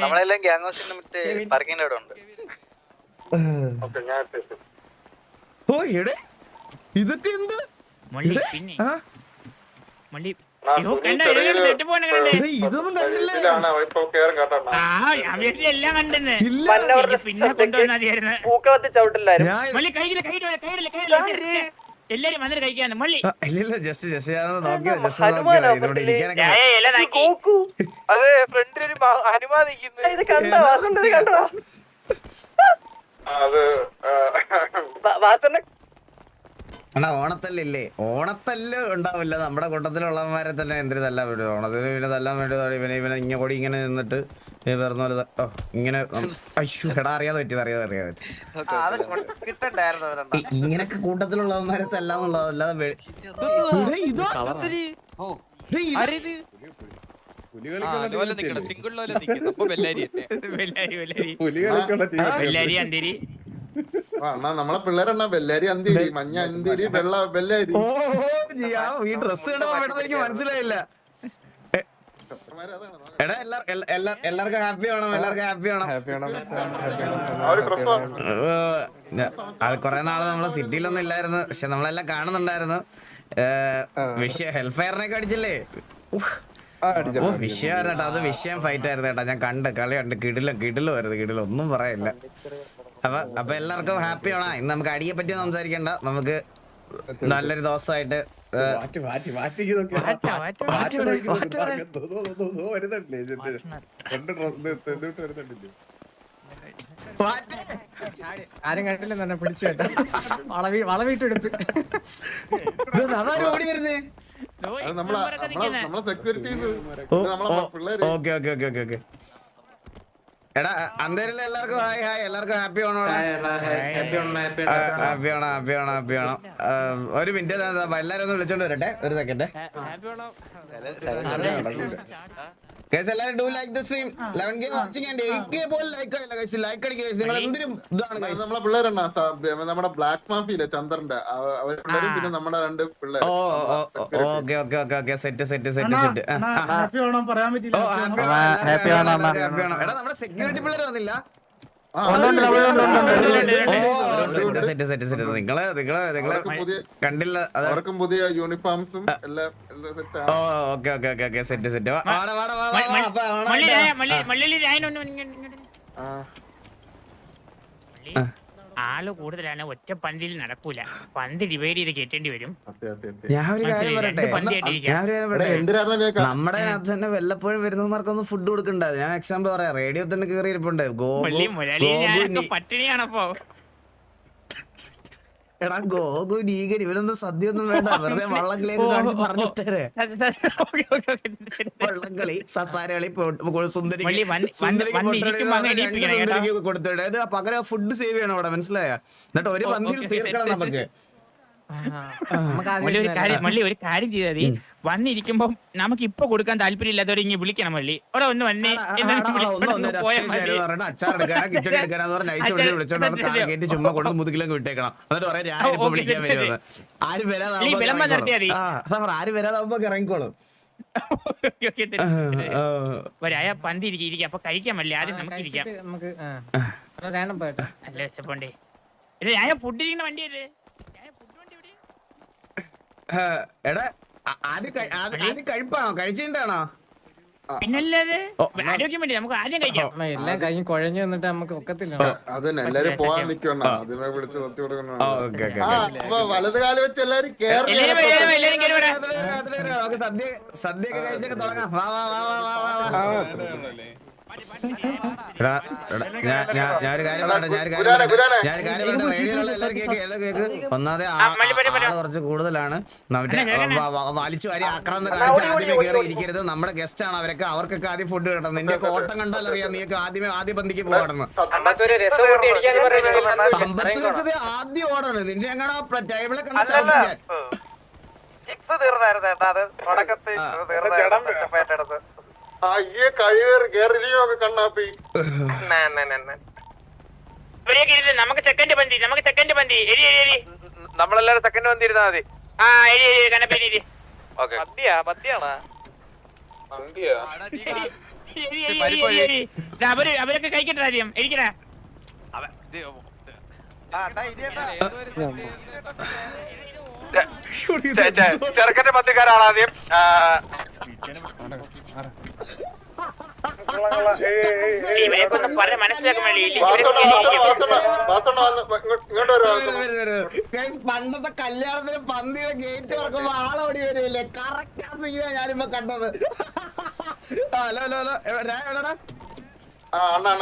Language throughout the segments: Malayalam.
നമ്മളെല്ലാം ഗ്യാങ് ഹൗസിന്റെ മറ്റേ പാർക്കിങ്ങിന്റെ അവിടെ ഉണ്ട്. ഓ എടേ ഇതൊക്കെ എന്ത് ഇതൊന്നും കണ്ടില്ലേ? എല്ലാം കണ്ടെന്ന് ഇല്ല പിന്നെ കൊണ്ടുവന്നായിരുന്നു. എല്ലാരും വന്നിട്ട് കഴിക്കാന്ന് മള്ളി. ഇല്ല ജസ്റ്റ് നോക്കിയോ ഇതിലൂടെ ഇരിക്കാനൊക്കെ അതെ ഫ്രണ്ടിലൊരു ഹനുമാൻ അണ്ണാ ഓണത്തല്ലില്ലേ? ഓണത്തല്ല് ഉണ്ടാവില്ല നമ്മുടെ കൂട്ടത്തിലുള്ളവന്മാരെ തന്നെ എന്തിനു തല്ലാൻ വേണ്ടി ഓണത്തിന് പിന്നെ തല്ലാൻ വേണ്ടി ഇവനെ ഇങ്ങോടി ഇങ്ങനെ നിന്നിട്ട് പറഞ്ഞ പോലെ ഇങ്ങനെ അയ്യോ എടാ അറിയാതെ പറ്റി ഇങ്ങനൊക്കെ കൂട്ടത്തിലുള്ളവന്മാരെ തല്ലാന്നുള്ളത് അല്ലാതെ നമ്മളെ പിള്ളേരെണ്ണ ബെല്ലാരി അന്തിരി മഞ്ഞ അന്തിരി വെള്ള ബെല്ലാരി. ഈ ഡ്രസ് ഇടുമ്പോ എനിക്ക് മനസ്സിലായില്ല. എടാ എല്ലാവർക്കും ഹാപ്പി ആവണം, എല്ലാവർക്കും ഹാപ്പി ആവണം. അത് കൊറേ നാള് നമ്മളെ സിറ്റിയിലൊന്നും ഇല്ലായിരുന്നു, പക്ഷെ നമ്മളെല്ലാം കാണുന്നുണ്ടായിരുന്നു. ഹെൽത്ത് ഫെയറിനൊക്കെ അടിച്ചില്ലേ? വിഷയമായിരുന്നു കേട്ടോ, അത് വിഷയം ഫൈറ്റ് ആയിരുന്നു കേട്ടോ. ഞാൻ കളി കണ്ട് കിടിലും ഒന്നും പറയില്ല. അപ്പൊ എല്ലാവർക്കും ഹാപ്പി ആണോ? ഇന്ന് നമുക്ക് അടിയെ പറ്റി സംസാരിക്കണ്ട, നമുക്ക് നല്ലൊരു ദിവസമായിട്ട് ആരും കണ്ടില്ല തന്നെ പിടിച്ചു കേട്ടോ. വളവിട്ടെടുത്ത് ഓടി വരുന്നേ. എടാ അന്തേരിലെ എല്ലാവർക്കും ഹായ് എല്ലാവർക്കും ഹാപ്പി ആണോ? ഹാപ്പി ആണോ? ഒരു മിനിറ്റ് എല്ലാരും ഒന്ന് വിളിച്ചോണ്ട് വരട്ടെ, ഒരു സെക്കൻഡ്. എല്ലാരും do like the stream. 11K watching and 8K പോലെ ലൈക്ക് ആയില്ല ഗയ്സ്. ലൈക്ക് അടിക്കുക ഗയ്സ്. നിങ്ങൾ എന്തിനും ഇതാണ് ഗയ്സ്. നമ്മളെ പിള്ളേരെണ്ണ നമ്മുടെ ബ്ലാക്ക് മാഫിയിലെ ചന്ദ്രന്റെ അവര് പിള്ളേരും പിന്നെ നമ്മുടെ രണ്ട് പിള്ളേർ. Okay set. എടാ നമ്മുടെ സെക്യൂരിറ്റി പിള്ളേർ വന്നില്ല. നിങ്ങള് കണ്ടില്ല, അവർക്കും പുതിയ യൂണിഫോംസും എല്ലാം സെറ്റ്. ആള് കൂടുതലാണ്, ഒറ്റ പന്തിയിൽ നടക്കൂല, പന്ത് ഡിവൈഡ് ചെയ്ത് കേട്ടേണ്ടി വരും. ഞാൻ ഒരു കാര്യം പറയട്ടെ, നമ്മുടെ അതിനകത്ത് തന്നെ വല്ലപ്പോഴും വരുന്നവർക്കൊന്നും ഫുഡ് കൊടുക്കണ്ട. ഞാൻ എക്സാമ്പിൾ പറയാം, റേഡിയോ തന്നെ കേറിയിരിപ്പുണ്ട്. പട്ടിണിയാണപ്പോ എടാ ഗോകു നീകൻ ഇവരൊന്നും സദ്യ ഒന്നും വേണ്ട, വെറുതെ വള്ളംകളിയൊക്കെ കാണിച്ച് പറഞ്ഞിട്ടേ. വള്ളംകളി, സസാരകളി, സുന്ദരിക്ക് കൊടുത്തിട്ട് പകരം ഫുഡ് സേവ് ചെയ്യണം അവിടെ, മനസ്സിലായ? എന്നിട്ട് ഒരു പന്തിയിൽ തീർക്കണം നമുക്ക്. ഒരു കാര്യം ചെയ്താൽ മതി, വന്നിരിക്കുമ്പോ നമുക്ക് ഇപ്പൊ കൊടുക്കാൻ താല്പര്യം ഇല്ലാത്തവരെ ഇങ്ങനെ വിളിക്കണം. മള്ളി അവിടെ ഒന്ന് വന്നേ ചുമ്മാ കൊണ്ട് മുതുകിലൊക്കെ വിട്ടേക്കണം. എന്നിട്ട് പറയാം ഞാനിപ്പോ വിളിക്കാൻ വരുന്നത്. ആരും വരാതാവുമ്പോ ഇറങ്ങിക്കോളും. പന്തി ഇരിക്കാം, അപ്പൊ കഴിക്കാൻ മതി. ആദ്യം നമുക്ക് ഇരിക്കാം. നല്ല വിശപ്പുണ്ടേ. ഞാൻ ഫുഡ് ഇരിക്കുന്ന വണ്ടിയല്ലേ. എടാ ആദ്യം കഴിപ്പാണോ? കഴിച്ചിട്ടാണോ? പിന്നല്ലാതെ ആരോഗ്യം വേണ്ടി നമുക്ക് ആദ്യം കഴിക്കാം. എല്ലാം കഴിഞ്ഞ് കുഴഞ്ഞു വന്നിട്ട് നമുക്ക് ഒക്കത്തില്ല. അതന്നെ എല്ലാരും പോവാൻ നിക്കണം, ആദ്യമേ വിളിച്ച് സത്യ കൊടുക്കണം. വലത് കാല് വെച്ച് എല്ലാരും സദ്യ കഴിച്ചൊക്കെ തുടങ്ങാം. ഞാനൊരു കാര്യം ഒന്നാമതെ കുറച്ച് കൂടുതലാണ്. വലിച്ചു വാരി ആക്രാന്ത കാണിച്ച് ആദ്യമേ കയറി ഇരിക്കരുത്. നമ്മുടെ ഗസ്റ്റ് ആണ് അവരൊക്കെ, അവർക്കൊക്കെ ആദ്യം ഫുഡ് കിട്ടണം. നിന്റെ ഓട്ടം കണ്ടാൽ അറിയാം നീക്ക് ആദ്യ പന്തിക്ക് പോകണം. അമ്പത്തിനൊക്കെ ആദ്യം ഓടാണ്. നിന്റെ എങ്ങനെ ടേബിളെ കണ്ട നമുക്ക് സെക്കൻഡ് പന്തി നമ്മളെല്ലാരും സെക്കൻഡ് പന്തി ഇരുന്നാ മതി. കണ്ണപ്പേരി അവരൊക്കെ കഴിക്കട്ടെ ആദ്യം ഇരിക്കണ ചെറുക്കന്റെ പത്തിക്കാരാണ് ആദ്യം. ഇവരെക്കൊന്നും പറഞ്ഞ് മനസ്സിലാക്കാൻ വേണ്ടി പണ്ടത്തെ കല്യാണത്തിന് പന്തിയുടെ ഗേറ്റ് തുറക്കുമ്പോ ആളോടി വരുമല്ലേ? കറക്റ്റ് ആ സീനാ ഞാനിപ്പോ കണ്ടത്. ഹലോ ഹലോ ഹലോ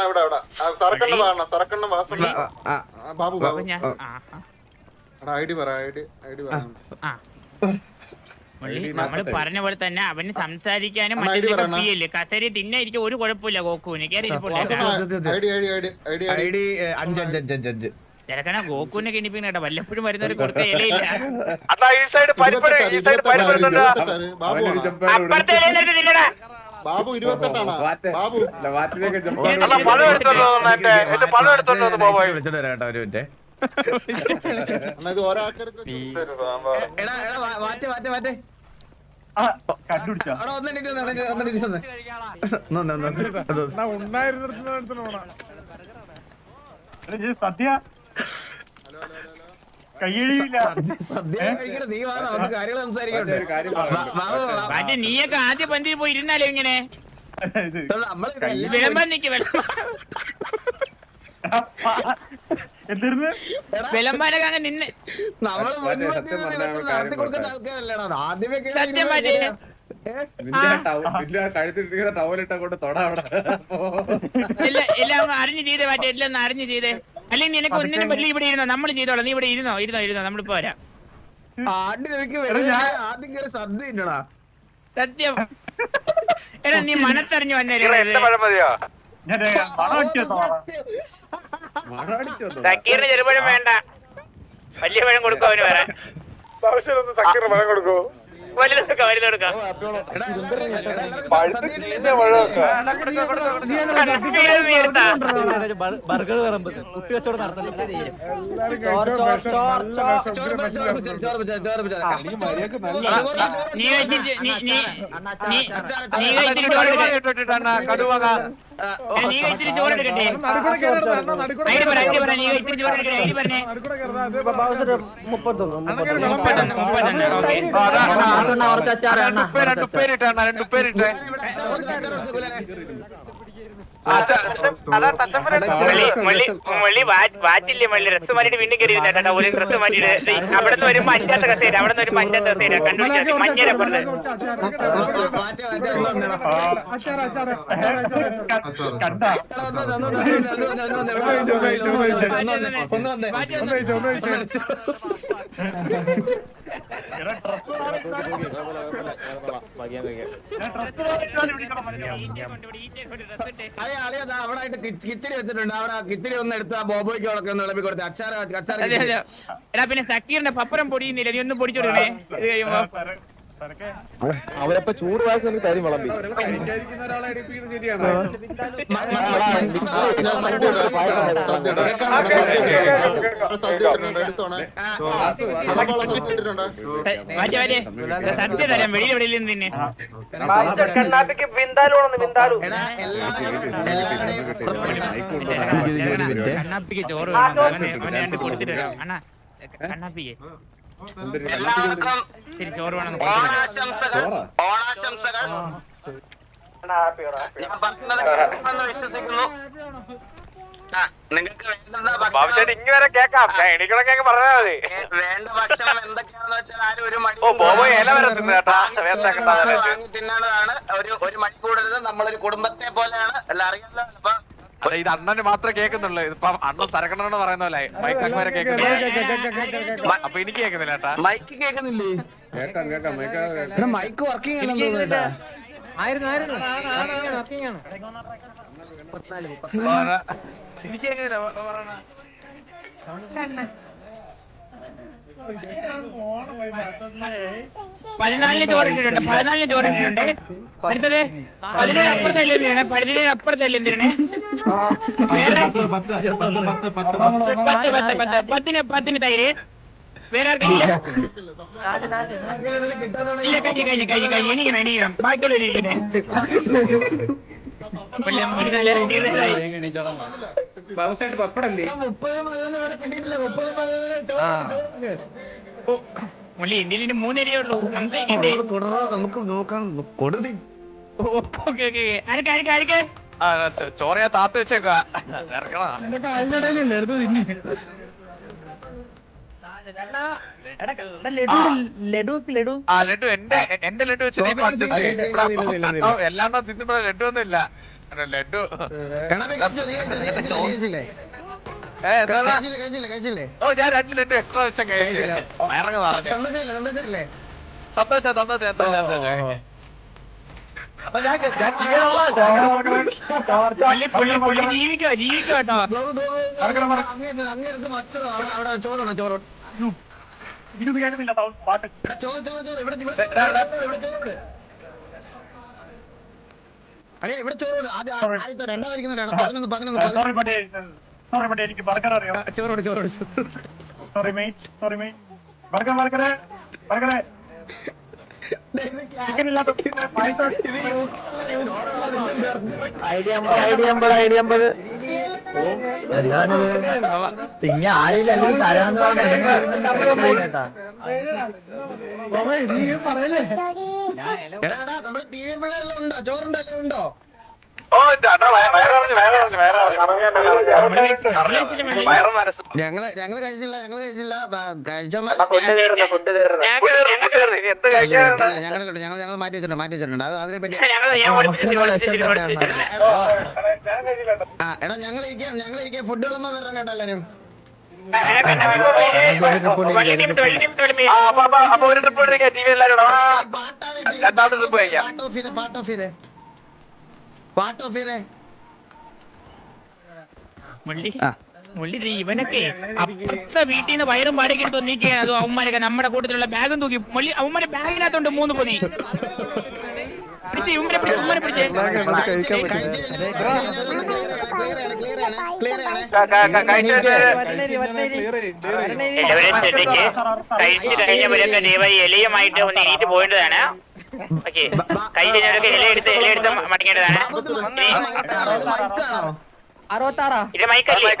എവിടെടാ? ബാബു ബാബു ഞാൻ ഐഡി പറ ഐഡി പറ. നമ്മള് പറഞ്ഞ പോലെ തന്നെ അവന് സംസാരിക്കാനും അണ്ണാ, ID പറ, അണ്ണാ. മറ്റേ കസേരി തിന്നായിരിക്കും ഒരു കുഴപ്പമില്ല ഗോക്കുവിന് കയറി ഐഡി 5 തിരക്കണ ഗോക്കുവിനെ കിണിപ്പിക്കുന്ന കേട്ടോ വല്ലപ്പോഴും വരുന്നവർ കൊടുത്ത ഇലയില്ല അണ്ണാ ഈ സൈഡ് പരിപ്പട ഈ സൈഡ് പരിപ്പെടുന്നുണ്ട്. അപ്പുറത്തെ ഇലയിലെടുത്ത് തിന്നടാ ബാബു 28 ബാബു അണ്ണാ പഴം എടുത്തോണ്ട് വന്നു. എന്റെ പഴം എടുത്തോണ്ട് വന്നു പോവാ. വിളിച്ചിട്ട് വരാം കേട്ടോ ഒരു മിനിറ്റ്. അണ്ണാ ഇത് ഓരോരുത്തർക്ക് എടാ മാറ്റേ അവിടെ ഒന്നെണീറ്റ് സദ്യ കഴിക്കണ നീ വാ, നമുക്ക് കാര്യങ്ങൾ സംസാരിക്കണ്ടേ? മറ്റേ നീയൊക്കെ ആദ്യ പന്തിയിൽ പോയി ഇരുന്നാലോ ഇങ്ങനെ നമ്മള് വിളമ്പാൻ നിക്ക് വിളമ്പാനൊക്കെ അങ്ങ് നിന്നെ നമ്മള് നടത്തി കൊടുക്കുന്ന ആൾക്കാരല്ലേടാ. ആദ്യമേ സത്യം മാറ്റി കഴുത്തിട്ടിരിക്കുന്ന ടവലിട്ട കൊണ്ട് തൊടാ അവിടെ. എല്ലാം അങ്ങ് അറിഞ്ഞ് ചെയ്തേ മാറ്റേ എല്ലാം ഒന്ന് അറിഞ്ഞ് ചെയ്തേ. അല്ലെങ്കിൽ നിനക്ക് ഒന്നിനും പറ്റില്ല ഇവിടെ ഇരുന്നോ, നമ്മൾ ചെയ്തോളാം. നീ ഇവിടെ ഇരുന്നോ നമ്മളിപ്പോ വരാം. ആദ്യം കയറി സദ്യ ഇന്നടാ. സത്യം എടാ നീ മനസ്സറിഞ്ഞു വന്നേ. എന്റെ പഴം മതിയോ? സക്കീറിന് ചെറുപഴം വേണ്ട, വലിയ പഴം കൊടുക്കും അവന് വരാൻ. സക്കീറിന് പഴം കൊടുക്കോ? വലുതെടുക്കാം ബർഗർ വിളമ്പത് കുട്ടി കച്ചവടം നീ കഴിച്ചിട്ട് ചോറെടുക്കട്ടെ. ഐഡി പറ നീ കഴിച്ചിട്ട് ചോറെടുക്കട്ടെ. ഐഡി പറഞ്ഞേ 31. ഓക്കെ വാറ്റില്ലേ മള്ളി ഡ്രസ് മാറ്റിട്ട് വീണ്ടും കയറി ഇരുന്നേട്ടാ. ഒരു ഡ്രസ് മാറ്റിട്ട് അവിടെ നിന്ന് വരുമ്പോ 5ാമത്തെ കസേര, അവിടെ നിന്ന് വരുമ്പോ 5ാമത്തെ കസേര കണ്ടുപിടിച്ചാൽ മഞ്ഞരപ്പുറത്ത്. അവിടെ കിച്ചടി വെച്ചിട്ടുണ്ട്. അവിടെ കിച്ചടി ഒന്ന് എടുത്ത് ആ ബോബോയ്ക്ക് അവിടെ ഒന്ന് വിളമ്പി കൊടുത്ത് അച്ചാർ. എടാ പിന്നെ സക്കീറിന്റെ പപ്പരം പൊടിയുന്നില്ല, നീ ഒന്നും പൊടിച്ചു കൊടുക്കണേ. ഇത് കഴിയുമ്പോ അവരപ്പ ചൂട് വായിച്ച് നമുക്ക് തരും വിളമ്പി. സത്യം തരാം, വെളിയിൽ നിന്ന് കണ്ണാപ്പിക്ക് ബിന്ദാലു ബിന്ദാലു. കണ്ണാപ്പിക്ക് ചോറ് വേണം കൊടുത്തിട്ട് വരാം. അണ്ണാ കണ്ണാപ്പിക്ക് ശരി ചോറ് വേണം. ഓണാശംസകൾ. വിശ്വസിക്കുന്നു. നിങ്ങൾക്ക് ഇങ്ങനെ കേക്കാം. എനിക്കൊക്കെ പറഞ്ഞാൽ മതി. വേണ്ട ഭക്ഷണം എന്തൊക്കെയാണെന്ന് വെച്ചാൽ ആരും ഒരു മണി തിന്നാണതാണ്. ഒരു മണി കൂടരുത്. നമ്മളൊരു കുടുംബത്തെ പോലെയാണ്. എല്ലാം അറിയാലോ. അപ്പൊ ഇത് അണ്ണന് മാത്രമേ കേൾക്കുന്നുള്ളൂ. ഇതിപ്പോ അണ്ണൻ സരക്കണെന്ന് പറയുന്ന പോലെ മൈക്ക് അങ്ങ് വരെ കേൾക്കുന്നില്ല. അപ്പൊ എനിക്ക് കേൾക്കുന്നില്ല കേട്ടാ. മൈക്ക് കേൾക്കുന്നില്ലേ? മൈക്ക് വർക്കിംഗ് അല്ലെന്ന് തോന്നുന്നു. എനിക്ക് കേൾക്കുന്നില്ല. പറയണ 14 ചോറിട്ടുണ്ട്. 14 ചോറിട്ടുണ്ട്. അടുത്തത് 17 അപ്പുറത്തല്ലേ എന്തിനാണ്? 17 അപ്പുറത്തല്ലേ എന്തിനാണ്? 10 തൈര് വേറെ ആർക്കും ഇല്ല? ഇല്ല, കഴിഞ്ഞു. എണീക്കണം. ബാക്കിയുള്ളവർ ഇരിക്കണേ. പപ്പടല്ലേ മുള്ളി ഇന്ത്യയിൽ 3 അരിയേ ഉള്ളൂ. നമുക്ക് നോക്കാം കൊടുതി. ആരൊക്കെ ചോറ് ഞാൻ താത്ത് വെച്ചേക്കാ ഇറക്കണ. ലഡു ആ ലഡു എന്റെ ലഡു വെച്ച് നീ എല്ലാണ്ടോ തിന്നുമ്പോ ലഡു ഒന്നും ഇല്ല. ലഡു ഓ ഞാൻ 2 ലഡു എക്സ്ട്രാ വെച്ച ഇറങ്ങ പറഞ്ഞു. സന്തോഷം. ജീവിക്കോ കേട്ടോ. ഇവിടെ ചോറ് രണ്ടാമരിക്കുന്നവരാണ്. 11 എനിക്ക് ബർഗർ അറിയാം. ചോറോട് സോറി മെയ്റ്റ് ബർഗർ പിന്നെ ആരെങ്കിലും അല്ലെങ്കിൽ തരാന്ന് പറഞ്ഞാ പറയല്ലേ. നമ്മുടെ ടി വി പിള്ളേരെല്ലാം ഉണ്ടോ? ചോറുണ്ടെല്ലാം ഉണ്ടോ? ഞങ്ങള് കഴിച്ചില്ല. ഞങ്ങൾ മാറ്റി വെച്ചിട്ടുണ്ട്. അത് അതിനെപ്പറ്റി എടാ ഞങ്ങളിരിക്കാം ഫുഡ് വിളമ്പോ വരണം കേട്ടോ എല്ലാരും. പാർട്ട് ഓഫ് ചെയ്തേ. മുള്ളി ഇവനൊക്കെ അപ്പുറത്തെ വീട്ടിൽ നിന്ന് വയറും പാടൊക്കെ എടുത്ത് നീക്കുകയാണ്. അത് അവന്മാരൊക്കെ നമ്മുടെ കൂട്ടത്തിലുള്ള ബാഗും തൂക്കി മുള്ളി അവന്മാരെ ബാഗിനകത്തുണ്ട് 3 പൊതി. എലിയുമായിട്ട് ഒന്ന് എണീറ്റ് പോയിട്ടതാണ്. ഓക്കെ, കൈ കഴിഞ്ഞവരൊക്കെ ഇലയെടുത്ത് മടങ്ങേണ്ടതാണ്. ഇത് മൈക്കല്ലേ?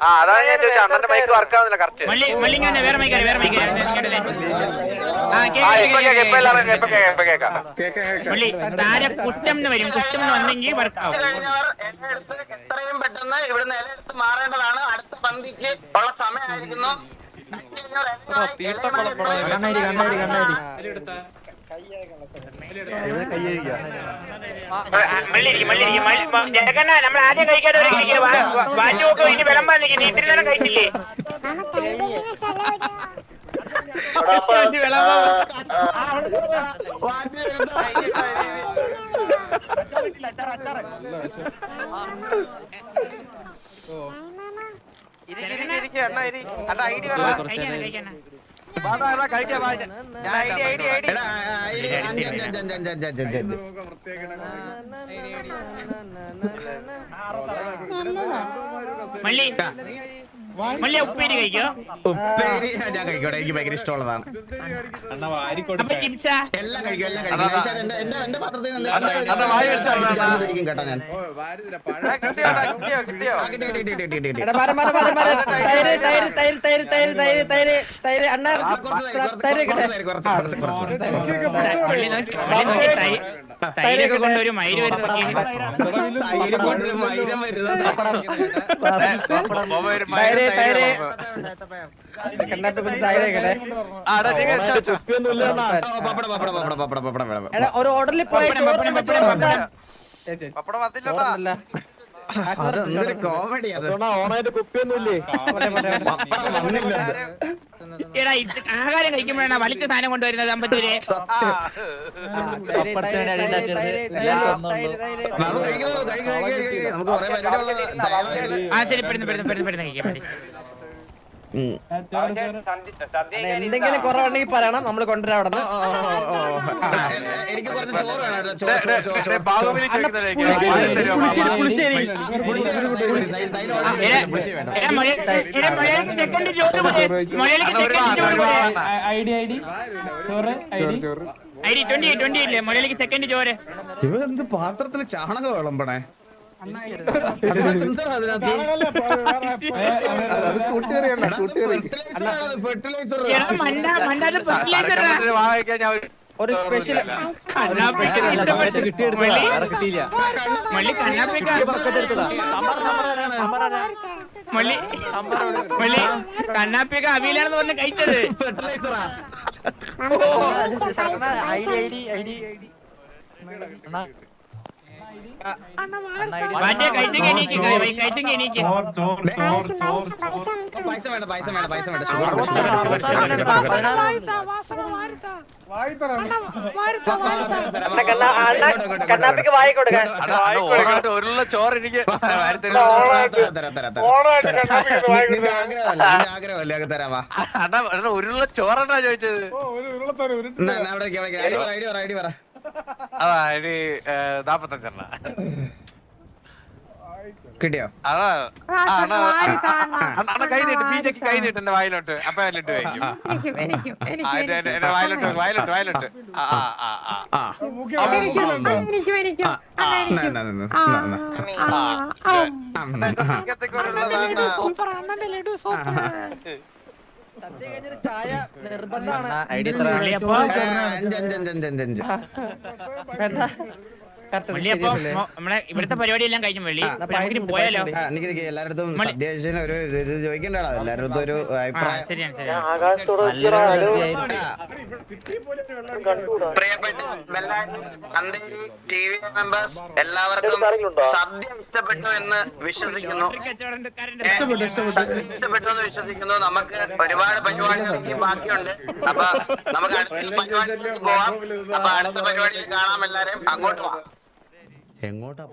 അതാണ് ഞാൻ ചോദിച്ചത്. അണ്ണന്റെ മൈക്ക് വർക്ക് ആവുന്നില്ല കറക്റ്റ്. വേറെ മൈക്കാണ്. മുള്ളി താരെ കുറ്റം വരും. കുറ്റം വന്നെങ്കിൽ വർക്ക് ആവും. എത്രയും പെട്ടെന്ന് ഇവിടുന്ന് ഇലയെടുത്ത് മാറേണ്ടതാണ്. അടുത്ത പന്തിക്ക് ഉള്ള സമയമായിരിക്കുന്നു. നമ്മൾ ആദ്യം കഴിക്കാതെ വാറ്റുമൊക്കെ ഇനി വിളമ്പാൻ നീ ഇത്തിരി നേരം കഴിച്ചില്ലേ? മല്ലി ഉപ്പേരി കഴിക്കോ? ഉപ്പേരി ഞാൻ കഴിക്കോട്ടെ. എനിക്ക് ഭയങ്കര ഇഷ്ടമുള്ളതാണ്. എല്ലാം കഴിക്കും. എന്റെ പാത്രത്തിൽ കേട്ടോ ഞാൻ. തൈരൊക്കെ കൊണ്ടൊരു മയില് വരുന്ന ഒരു ഓർഡറിൽ പോയി കോമഡി. അത് ഓണായിട്ട് കുപ്പിയൊന്നുമില്ലേ? എടാ ആഹാരം കഴിക്കുമ്പോഴാണ് വലിച്ച സാധനം കൊണ്ടുവരുന്നത് അമ്പത്തൂര്. ആ ശരി, പെടുന്ന കഴിക്കാൻ മതി. എന്തെങ്കിലും കുറവുണ്ടെങ്കിൽ പറയണം, നമ്മള് കൊണ്ടുവരാം അവിടെ എനിക്ക് കുറച്ച് ചോറ് വേണം കേട്ടോ. ബാഹുബലി പുളിശ്ശേരി സെക്കൻഡ് ചോറ് ഐഡി 20 ഇല്ലേ മലയാളിക്ക് സെക്കൻഡ് ചോറ്. ഇവ എന്ത് പാത്രത്തിൽ ചാണകം വിളമ്പണേ? ഫെർട്ടിലൈസർ ഒരു സ്പെഷ്യൽ കണ്ണാപ്പിയൊക്കെ അവിയിലാണെന്ന് പറഞ്ഞ് കഴിച്ചത്. ഫെർട്ടിലൈസറാ. മറ്റേ കഴിച്ചെങ്കിൽ എനിക്ക് പൈസ വേണ്ട കണ്ണാപ്പിക്ക് വായി കൊടുക്കാൻ ഒരുള്ള ചോറ് എനിക്ക് ആഗ്രഹമല്ലേ തരാവാ. അണ്ണാ ഒരുള്ള ചോറെന്നാ ചോദിച്ചത്. ഐഡി പറ. അതാ ഐഡി 45 കിട്ടിയോ? അണ്ണ കൈ നീട്ട്, ബീജക്ക് കൈ നീട്ട് എന്റെ വായിലോട്ട്. അപ്പൊ അതിലിട്ട് വയ്ക്കും. എന്റെ വായിലോട്ട്. ചായ നിർബന്ധമാണ്. നമ്മളെ ഇവിടുത്തെ പരിപാടി എല്ലാം കഴിഞ്ഞു വെള്ളി. പോയാലോ? എല്ലായിടത്തും സദ്യ ഒരു ഇത് ചോദിക്കണ്ടോ? എല്ലായിടത്തും ഒരു അഭിപ്രായം. പ്രിയപ്പെട്ട അന്തേരി TV മെമ്പേഴ്സ് എല്ലാവർക്കും സദ്യ ഇഷ്ടപ്പെട്ടു എന്ന് വിശ്വസിക്കുന്നു. നമുക്ക് ഒരുപാട് പരിപാടികൾ ബാക്കിയുണ്ട്. അപ്പൊ നമുക്ക് അടുത്ത പരിപാടിയിലേക്ക് പോവാം. അപ്പൊ അടുത്ത പരിപാടിയിൽ കാണാം. എല്ലാരും അങ്ങോട്ട് പോവാം. എങ്ങോട്ടാ?